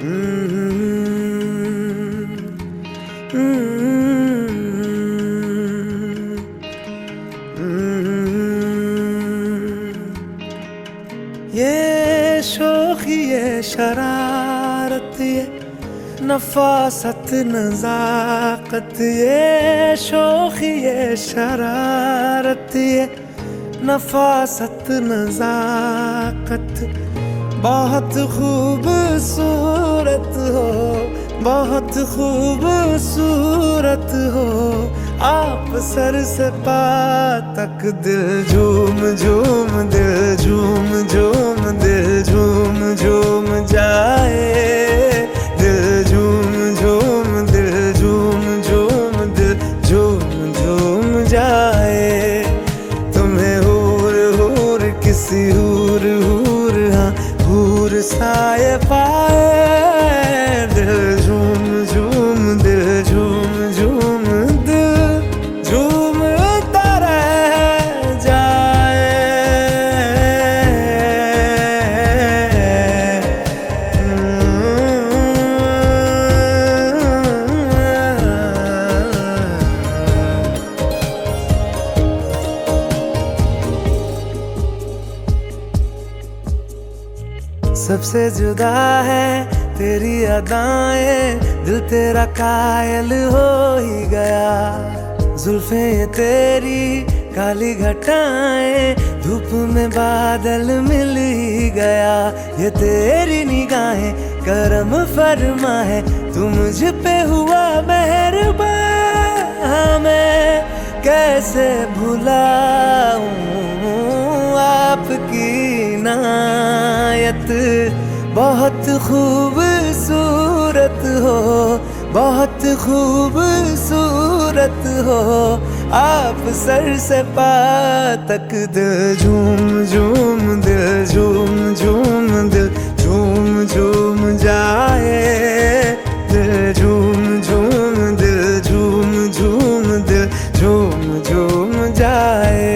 ये शोखी ये शरारत ये नफासत नजाकत ये शोखी ये शरारत ये नफासत नजाकत बहुत खूबसूरत हो, बहुत खूबसूरत हो। आप सर से पा तक दिल झूम झूम, दिल झूम झूम, दिल झूम झूम जाए। दिल झूम झूम, दिल झूम झूम, दिल झूम झूम जाए। तुम्हें हूर हूर किसी हूर हूर, हाँ हूर साए पाए। दिल झूम झूम, दिल झूम झूम, दिल झूमता रह जाए। सबसे जुदा है तेरी अदाएं, दिल तेरा कायल हो ही गया। जुल्फें ये तेरी काली घटाएं, धूप में बादल मिल ही गया। ये तेरी निगाहें करम फरमा है, तू मुझ पे हुआ मेहरबान। मैं कैसे भुलाऊं आपकी इनायत। बहुत खूबसूरत हो, बहुत खूबसूरत हो। आप सर से पा तक दिल झूम झूम, दिल झूम झूम, दिल झूम झूम जाए। दिल झूम झूम, दिल झूम झूम, दिल झूम झूम जाए।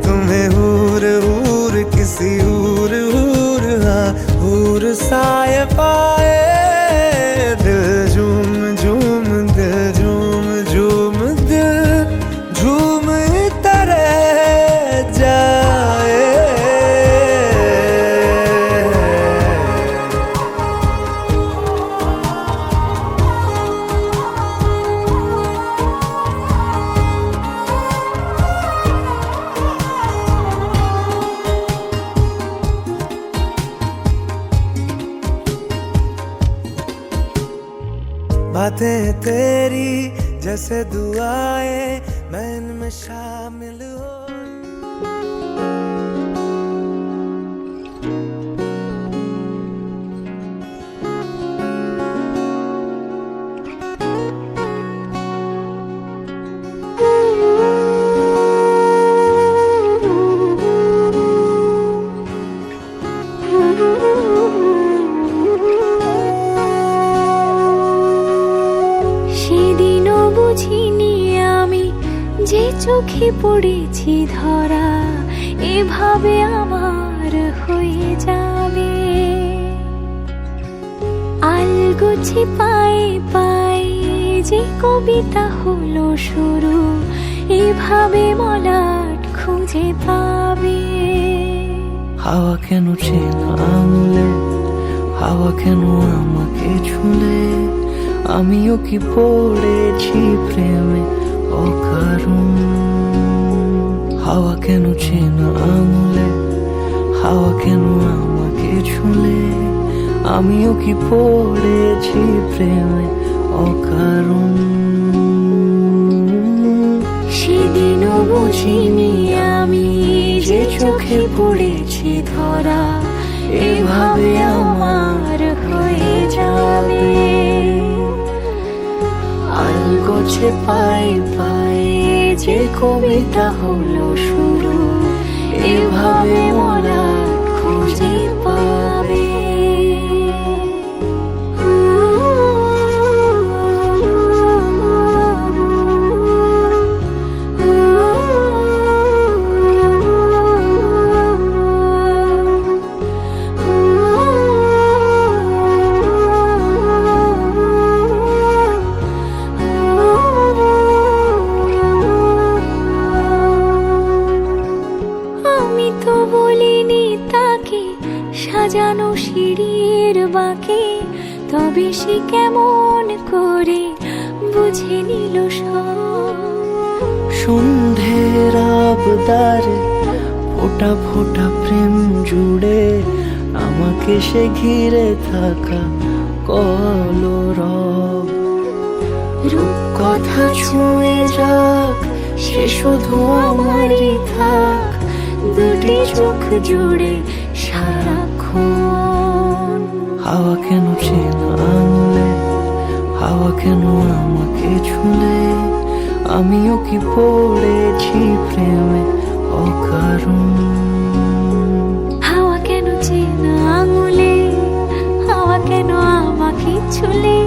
तुम्हें हूर हूर किसी हूर हूर, हाँ हूर साए पाए। दिल झूम झूम, दिल झूम झूम, दिल झूमता रह जाए। बातें तेरी जैसे दुआएं, मैं इनमें शामिल हो। বুঝিনি আমি যে চোখে পড়েছি ধরা, এভাবে আমার হয়ে যাবে। আলগোছে পায়ে পায়ে যে কবিতা হলো শুরু, এভাবে মলাট খুঁজে পাবে। হাওয়া কেন চেনা আঙুলে, হাওয়া কেন আমাকে ছুলে। আমিও কি পড়েছি প্রেমে অকারণ। হাওয়া কেন চেনা আঙুলে, হাওয়া কেন আমাকে ছুলে। আমিও কি পড়েছি প্রেমে অকারণ। সেদিনও বুঝিনি আমি যে চোখে পড়েছি ধরা, এভাবে আমার হয়ে যাবে। আলগোছে পায়ে পায়ে যে কবিতা হলো শুরু, এভাবে মরা খুঁজে পাবে। ঘড়ির বাঁকে, তবে সে কেমন করে বুঝে নিল সব। সন্ধ্যের আবদারে ফোটা ফোটা প্রেম জুড়ে আমাকে সে ঘিরে থাকা কলরব। রূপকথা ছুঁয়ে যাক, সে শুধু আমারই থাক, দুটি চোখ জুড়ে সারাক্ষণ। হাওয়া কেন চেনা আঙুলে, হাওয়া কেন আমাকে ছুলে, আমিও কি পড়েছি প্রেমে অকারণ। হাওয়া কেন চেনা আঙুলে, হাওয়া কেন আমাকে ছুলে,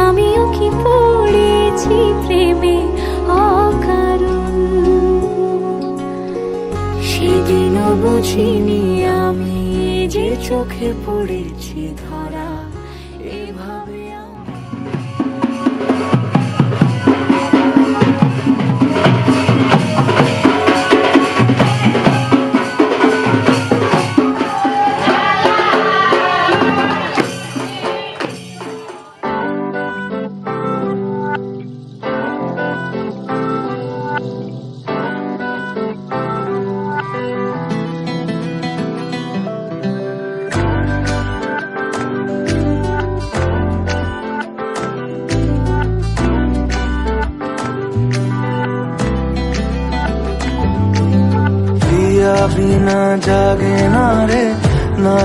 আমিও কি পড়েছি প্রেমে অকারণ। সেদিনও বুঝিনি আমি যে চোখে পড়েছি ধরা, এভাবে আমি। पिया बिना जागे ना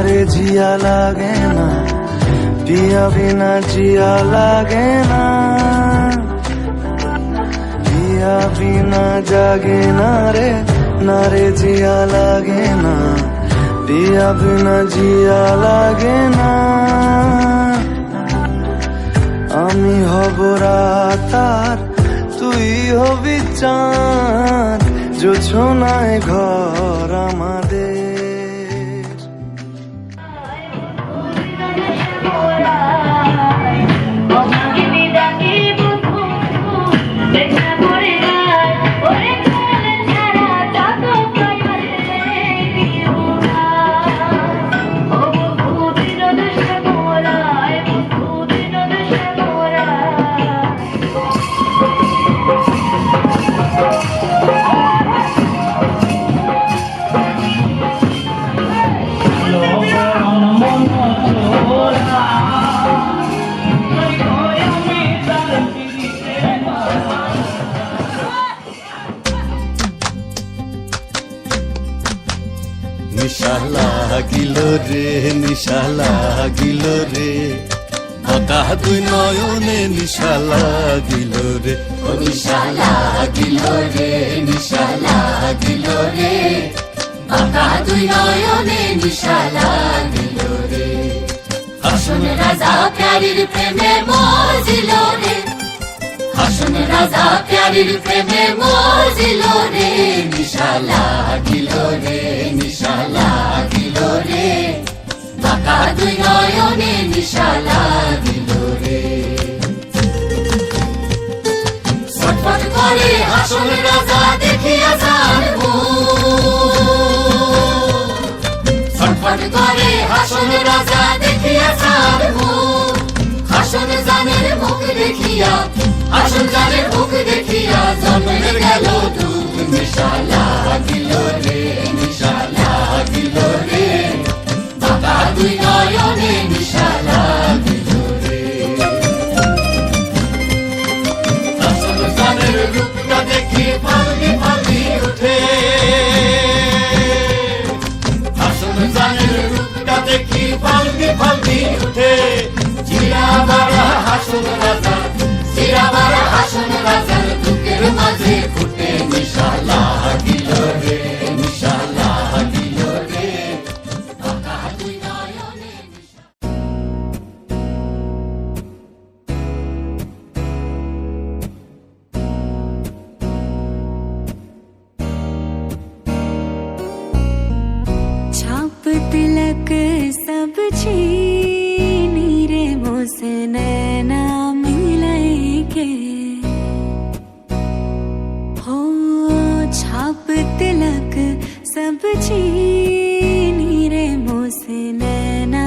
रे जिया लागे ना, पिया बिना जिया लागे ना, पिया बिना जागे ना रे जिया लागे ना, पिया बिना जिया लागे ना। আমি হব রাত আর তুই হবি চাঁদ, জোছনায় ঘর আমাদের। নিশা লাগিল রে, নিশা লাগিল রে, আকা দুই নয়নে নিশা লাগিল রে, ও নিশা লাগিল রে, নিশা লাগিল রে, আকা দুই নয়নে নিশা লাগিল রে। হাসন রাজা প্যারির প্রেমে মজিল রে, হাসন রাজা প্যারির প্রেমে মজিল রে, নিশা লাগিল রে, নিশা লাগিল রে, বাঁকা দুই নয়নে নিশা লাগিল রে। ছটফট করে হাসন রাজা দেখিয়া যার মুখ, ছটফট করে হাসন রাজা দেখিয়া যার মুখ, হাসন জানের মুখ দেখিয়া, হাসন জানের মুখ দেখিয়া জন্মে গেল দুঃখ। নিশা লাগিল রে, নিশা লাগিল রে, বাঁকা দুই নয়নে নিশা লাগিল রে। হাসন জানের রূপটা দেখি ফাল্লি ফাল্লি উঠে, হাসন জানের রূপটা দেখি ফাল্লি ফাল্লি উঠে, জিরা বাড়া হাসন রাজা, জিরা বাড়া হাসন রাজার বুকের মাঝে ফুটে নিশা লাগিল রে, নিশা লাগিল রে, বাঁকা দুই নয়নে নিশা। छाप तिलक सब छीनी रे मोसे नैना मिलई के, हो छाप तिलक सब छीनी रे मोसे नैना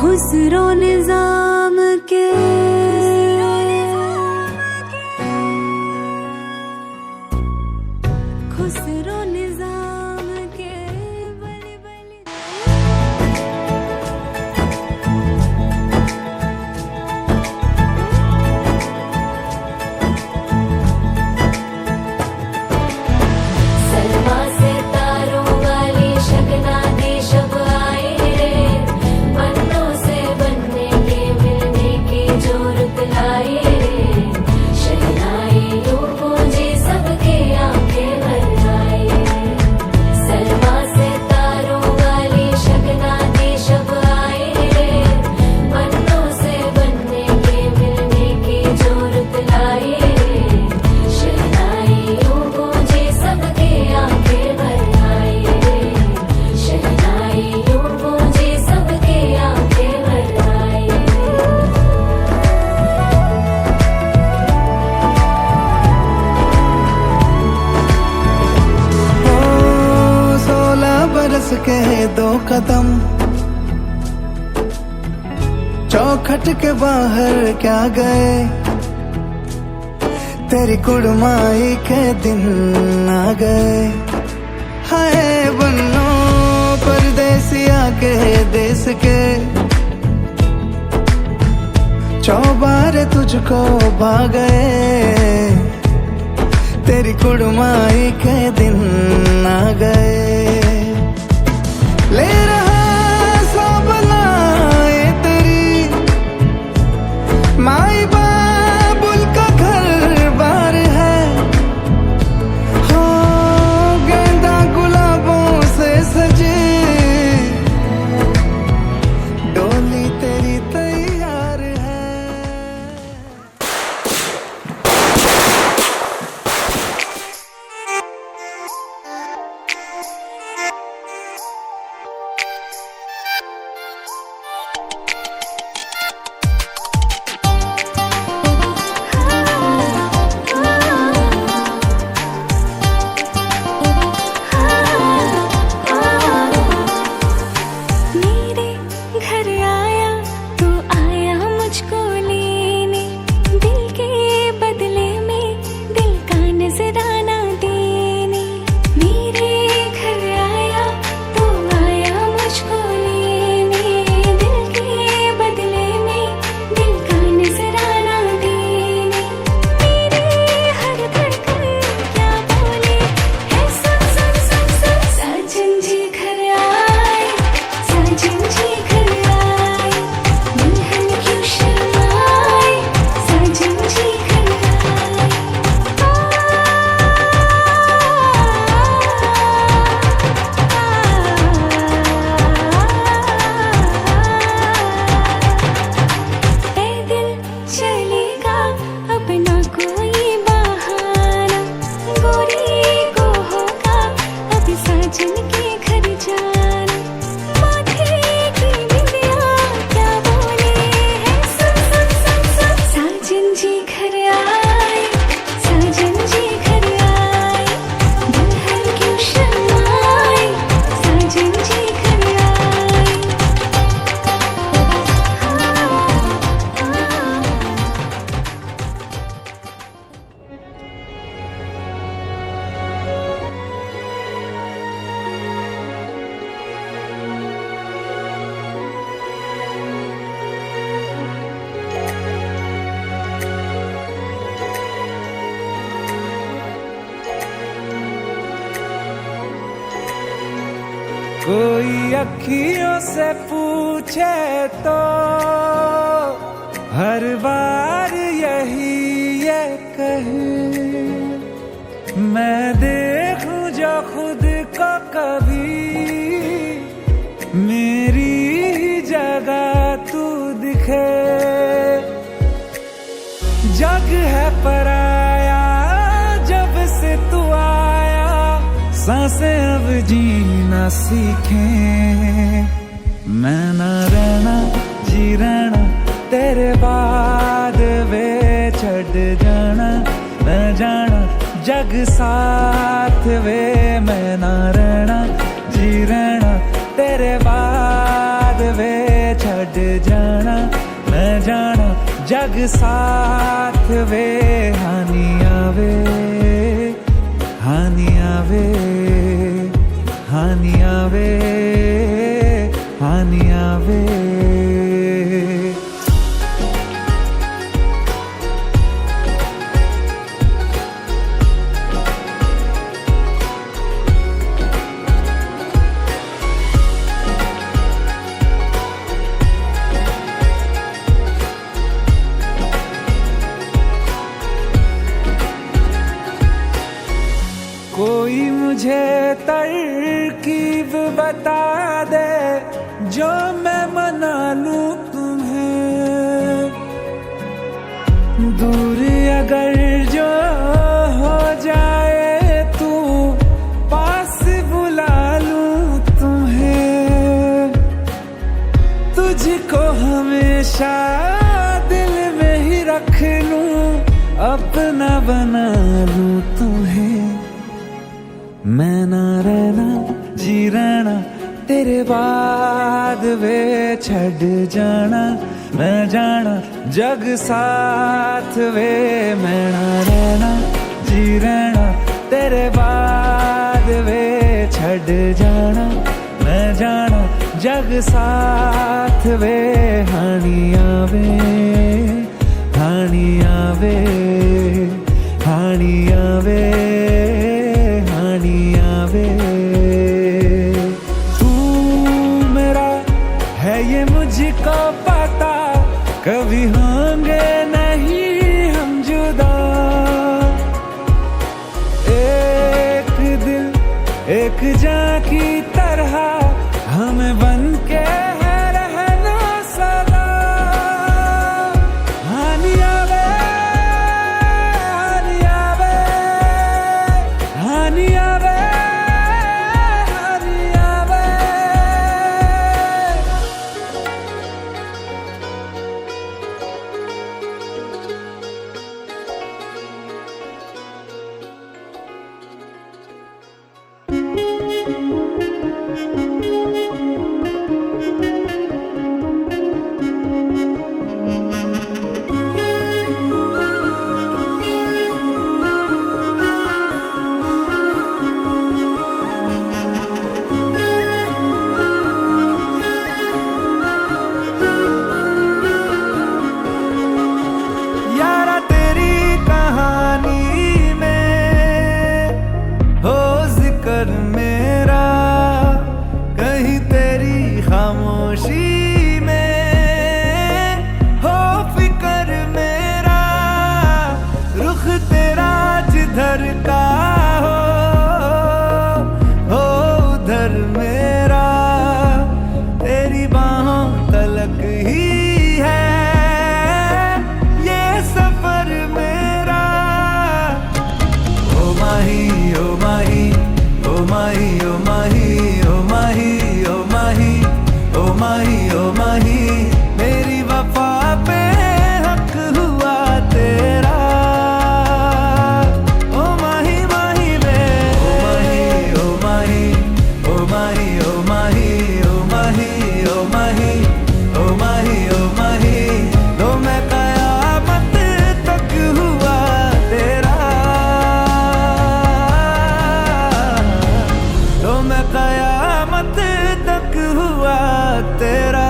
खुसरो निजाम के खुसरो निजाम के बलि बलि सलमा से तारों वाली शगना दे शब आए रे बनों से बनने के मिलने की जोरत लाए रे शहनाई यूं गूंजे सबके आंखें भर आए सलमा से तारों वाली शगना दे शब आए रे बनों से बनने के मिलने की जोरत लाए रे शहनाई यूं गूंजे सबके आंखें भर आए शहनाई यूं गूंजे सबके आंखें भर आए ओ 16 बरस के 2 कदम चौखट के बाहर क्या गए तेरी कुड़माई के दिन आ गए हाय बन्नो परदेसिया के देश के चौबारे तुझको भा गए तेरी कुड़माई के दिन आ गए ले रहा सब लाए तेरी माई बाबुल का घर बार है हो गेंदा गुलाबों से सजे डोली तेरी तैयार है मेरे घर आया तो आया मुझको लेने दिल के बदले में दिल का नजराना देने मेरे घर आया तो आया मुझको लेने दिल के बदले में दिल का नजराना देने मेरे हर धड़कन क्या बोले है सुन सुन सुन सुन साजन जी घर आए साजन जी घर आए दुल्हन क्यों शर्माए साजन जी घर आए ए दिल चलेगा अपना कोई बहाना गोरी को होगा अभी साजन के घर जाना माथे की बिंदिया क्या बोले है सुन सुन सुन सुन साजन जी घर आए साजन जी घर आए दुल्हन क्यों शर्माए साजन जी घर आए कोई अखियों से पूछे तो हर बार यही ये कहे मैं देखूं जो खुद को कभी मेरी ही जगह तू दिखे जग है पराया जब से तू आया सांसें अब जीना सीखे मैं ना रहना जी रहना तेरे बाद वे छड़ जाना न जाना जग साथ वे मैं ना रहना जी रहना तेरे बाद वे छड़ जग साथ वे हानि आवे हानि आवे हानि आवे हानि आवे कोई मुझे तरकीब बता दे जो मैं मना लूं तुम्हें दूर अगर जो हो जाए तू पास बुला लूं तुम्हें तुझको हमेशा दिल में ही रख लूं अपना बना लूं तुम्हें मैं ना रहना जी रहना तेरे बाद वे छड़ जाना मैं जाना जग साथ वे मैं ना रहना जी रहना तेरे बाद वे छड़ जाना मैं जाना जग साथ वे हानि आवे हानि आवे हानि आवे तू मेरा है ये मुझको पता कभी होंगे नहीं हम जुदा एक दिल एक जान की तरह हमें बन के है रहना सदा हानि आवे हानि आवे हानि आवे मेरा कहीं तेरी खामोशी में हो फिकर मेरा रुख तेरा जिधर का हो उधर मेरा तेरी बाहों तलक ही है ये सफर मेरा ओ माही ओ माही ओ माही ओ माही ओ माही ओ माही ओ माही ओ माही मेरी वफा पे हक हुआ तेरा ओ माही माही वे ओ माही ओ माही ओ माही ओ माही ओ माही ओ माही ओ माही तो मैं कयामत तक हुआ तेरा तो मैं कयामत तक हुआ तेरा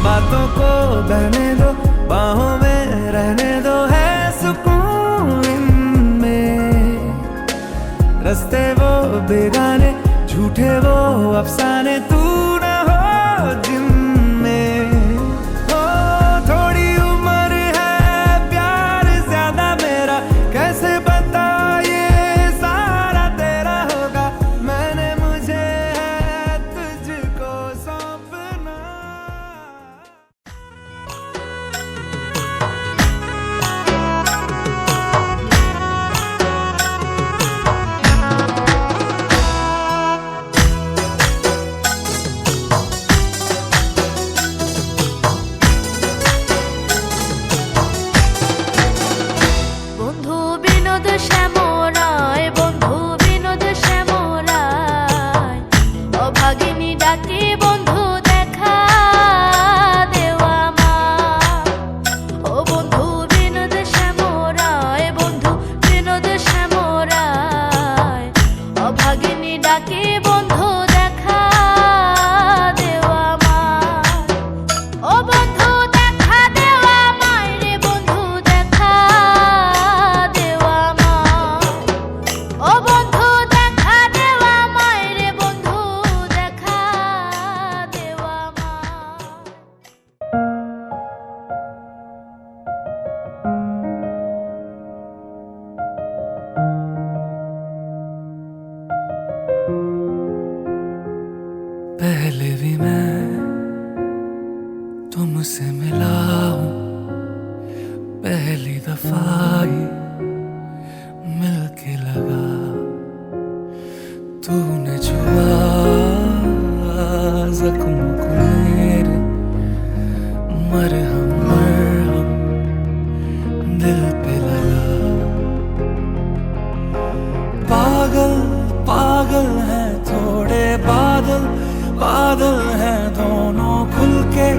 बातों को बहने दो बाहों में रहने दो है सुकून इनमें रस्ते वो बेगाने झूठे वो अफसाने तू न हो जिनमें हो थोड़ी उम्र है प्यार ज्यादा मेरा कैसे बता ये सारा तेरा होगा मैंने मुझे है तुझको सौंपना दफा ही मिलके लगा, तूने छुआ जख्मों को मेरे, मरहम मरहम दिल पे लगा। पागल पागल हैं थोड़े बादल, बादल हैं दोनों खुल के,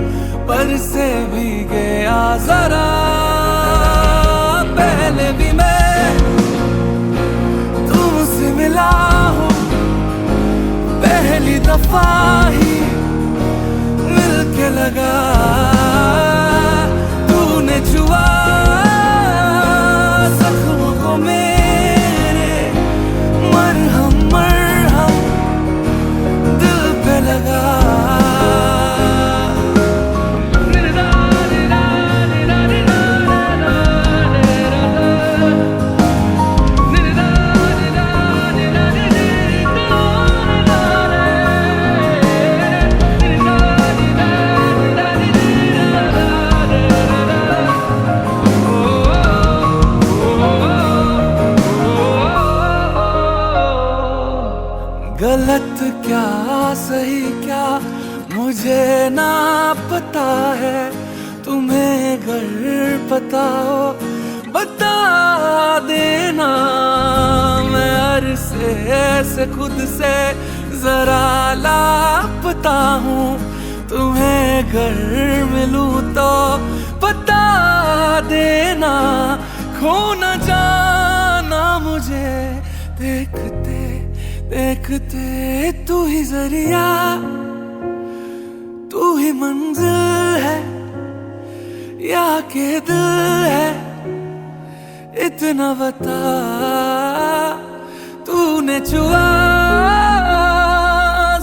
पर से भी गया जरा। पहले भी मैं तुमसे मिला हूँ, पहली दफा ही मिलके लगा, तूने छुआ जख्मों को मेरे, मरहम मरहम दिल पे लगा। गलत क्या सही क्या मुझे ना पता है, तुम्हें अगर पता हो बता देना। मैं अरसे से खुद से जरा लापता हूँ, तुम्हें अगर मिलूं तो बता देना। खो न जाना मुझे देखते देखते, तू ही जरिया तू ही मंजिल है या के दिल है, इतना बता। तूने छुआ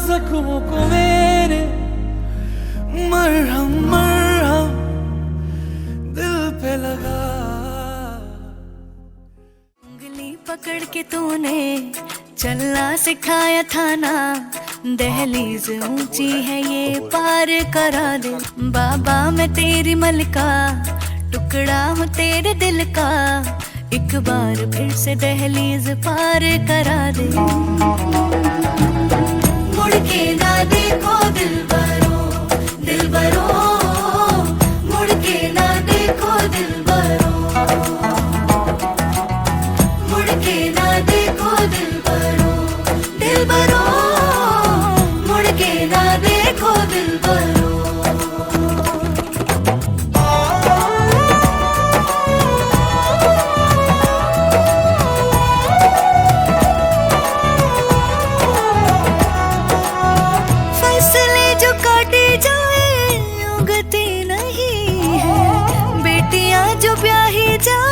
जख्मों को मेरे, मरहम मरहम दिल पे लगा। उंगली पकड़ के तूने चलना सिखाया था ना, दहलीज ऊंची है ये पार करा दे। बाबा मैं तेरी मलका, टुकड़ा हूँ तेरे दिल का, एक बार फिर से दहलीज पार करा दे। मुड़ के ना देखो दिलबरो, दिलबरो मुड़ के ना देखो दिलबरो, मुड़ के ना देखो दिलबरो, दिलबरो मुड़ के ना देखो दिलबरो। फैसले जो काटे जाए गति नहीं है, बेटियां जो ब्याही जाए